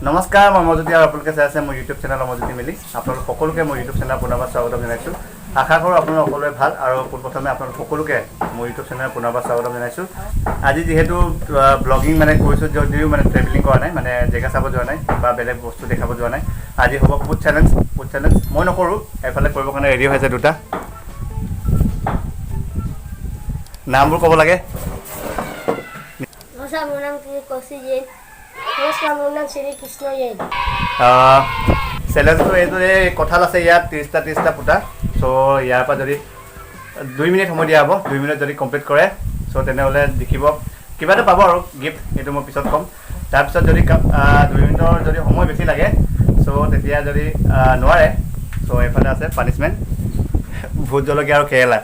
নমস্কাৰ মই মজুতি আৰু আপোনালোকে চাই আছে মোৰ ইউটিউব চেনেল মজুতি মিলি আপোনালোক সকলোকে মোৰ ইউটিউব চেনেল পুনৰবাৰ স্বাগতম জনাইছোঁ আশা কৰোঁ আপোনালোক সকলোৱে ভাল আৰু পোনপ্ৰথমে আপোনালোক সকলোকে মোৰ ইউটিউব চেনেল পুনৰবাৰ স্বাগতম জনাইছোঁ আজি যিহেতু ব্লগিং মানে কৰিছোঁ যদিও মানে ট্ৰেভেলিং কৰা নাই মানে জেগা চাব যোৱা নাই বা বেলেগ বস্তু দেখাব যোৱা নাই আজি হ'ব ফুড চেলেঞ্জ মই নকৰোঁ এফালে কৰিবৰ কাৰণে ৰেডি হৈছে দুটা নামবোৰ ক'ব লাগে মোৰ নাম কৌশিক জৈন নমস্কাৰ মোৰ নাম শ্ৰী কৃষ্ণ জৈন চেলেঞ্জটো এইটো এই কঁঠাল আছে ইয়াত 30টা ফুটা চ' ইয়াৰ পৰা যদি 2 মিনিট সময় দিয়া হ'ব 2 মিনিট যদি কমপ্লিট কৰে চ' তেনেহ'লে দেখিব কিবা এটা পাব আৰু গিফ্ট এইটো মই পিছত ক'ম তাৰপিছত যদি 2 মিনিটৰ যদি সময় বেছি লাগে চ' তেতিয়া যদি নোৱাৰে চ' এইফালে আছে পানিছমেণ্ট ভোট জলকীয়া আৰু কেৰেলা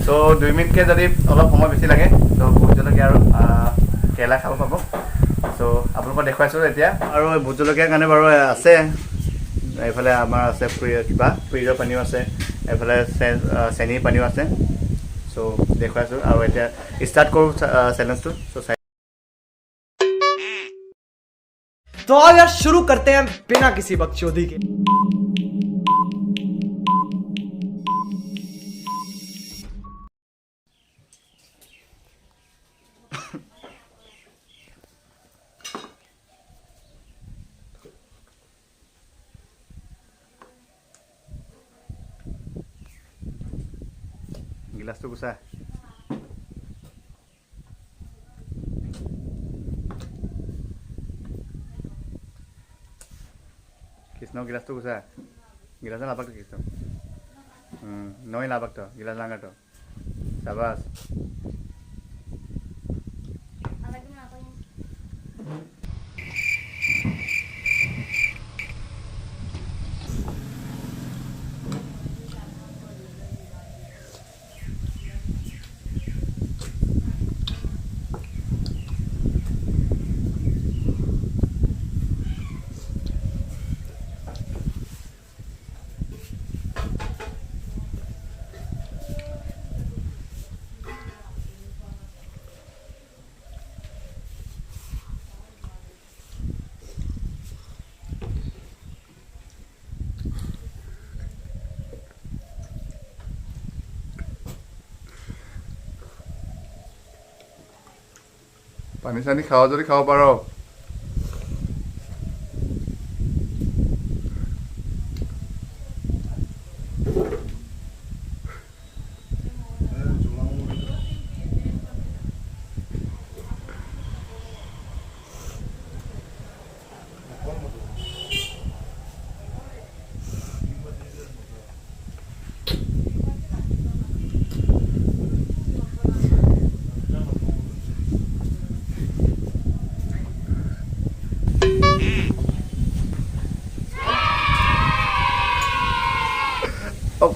চ' 2 মিনিটকৈ যদি অলপ সময় বেছি লাগে চ' ভোট জলকীয়া আৰু কেৰেলা খাব পাব চ' আপোনালোকক দেখুৱাইছোঁ এতিয়া আৰু ভোট জলকীয়াৰ কাৰণে বাৰু আছে এইফালে আমাৰ আছে কিবা ফ্ৰিজৰ পানীও আছে এইফালে চেনীৰ পানীও আছে চ' দেখুৱাইছোঁ আৰু এতিয়া ষ্টাৰ্ট কৰোঁ চেলেঞ্জটো চ' तो आओ यार शुरू करते हैं बिना किसी बकचोदी के গিলাচটো গুচা কৃষ্ণ গিলাচটো গুচা গিলাচৰ লাবাকটো কৃষ্ণ নয় লাবাকটো গিলাচ লাঙাটো চাবাছ পানী চানী খাওঁ যদি খাব পাৰ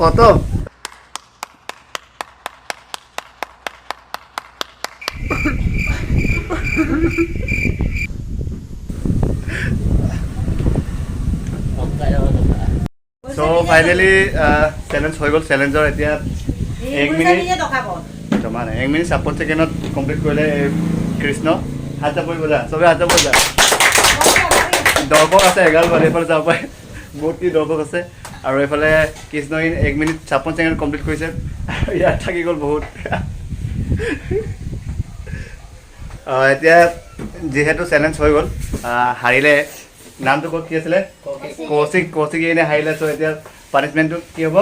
খতম চ' ফাইনেলি চেলেঞ্জ হৈ গ'ল চেলেঞ্জৰ এতিয়া 1 মিনিট 56 ছেকেণ্ডত কমপ্লিট কৰিলে কৃষ্ণ হাত চাপৰি বজা চবে হাত চাপৰি বজা দৰ্শক আছে 11 বাৰ এইফালে যাব পাৰে বহুত কি দৰ্শক আছে আৰু এইফালে কৃষ্ণই 1 মিনিট 56 ছেকেণ্ড কমপ্লিট কৰিছে ইয়াত থাকি গ'ল বহুত এতিয়া যিহেতু চেলেঞ্জ হৈ গ'ল হাৰিলে নামটো ক'ত কি আছিলে কৌশিক এনে হাৰিলে চ' এতিয়া পানিছমেণ্টটো কি হ'ব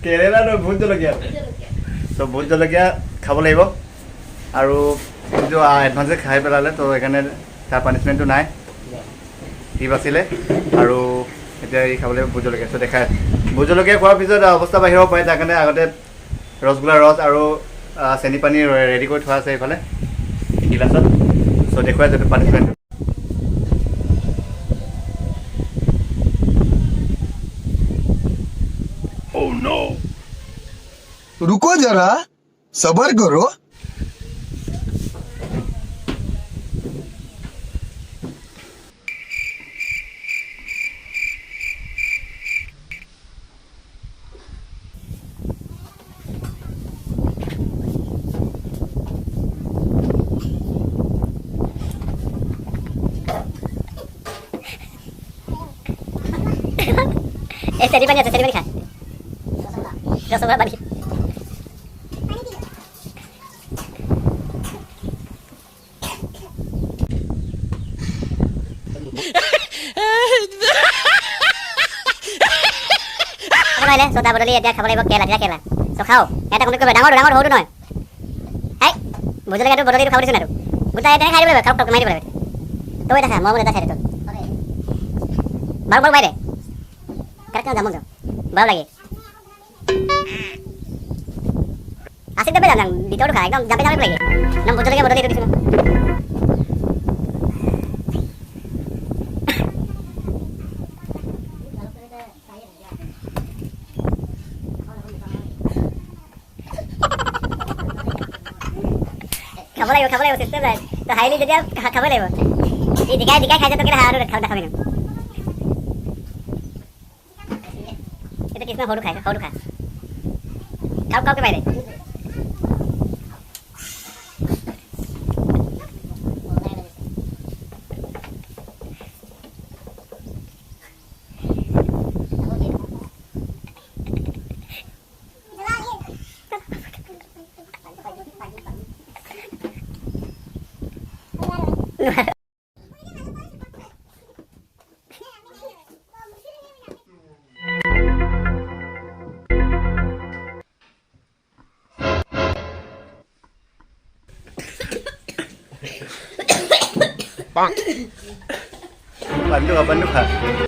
কেৰেলা নহয় ভোট জলকীয়া চ' ভোট জলকীয়া খাব লাগিব আৰু যিটো এডভান্সে খাই পেলালে ত' সেইকাৰণে তাৰ পানিছমেণ্টটো নাই সি বাচিলে আৰু এতিয়া এই খাবলৈ ভোট জলকীয়া চ' দেখাই ভোট জলকীয়া খোৱাৰ পিছত অৱস্থা বাঢ়িব পাৰে তাৰ কাৰণে আগতে ৰসগোল্লাৰ ৰস আৰু চেনি পানী ৰেডি কৰি থোৱা আছে এইফালে গিলাচত চ' দেখুৱাই যিটো পানিছমেণ্ট Oh no! रुको जरा सबर करो চেনি পানী আছে চেনি পানী খা ৰসগোল্লা পানী নহ'লে চটা বদলি এতিয়া খাব লাগিব কেলা দিয়া কেলা চ খাওঁ এটা কমপ্লিট কৰিব ডাঙৰ ডাঙৰ সৰুটো নহয় এই ভোট জলকীয়াটো বদলিটো খাব দিছোঁ নাই গোটাই এটাই খাই দিব লাগিব খাওক টক মাৰি দিব লাগিব তই এটা খা মই এটা খাই দে তোৰ বাৰু বাৰু মাৰি দে কাৰেক্ট যাম যাওঁ বাৰু লাগে আছিল দেবে যাম ভিতৰটো খা একদম জাপে জাপে লাগে একদম ভোট জলকীয়া বদলিটো দিছোঁ খাব লাগিব চিষ্টেম নাই তো হাইলি যেতিয়া খাব লাগিব এই জিকাই জিকাই খাই যে তোকে আৰু দেখাবি ন এটা কৃষ্ণ সৰু খা খাওক খাওকে পাই দে পানীটো খা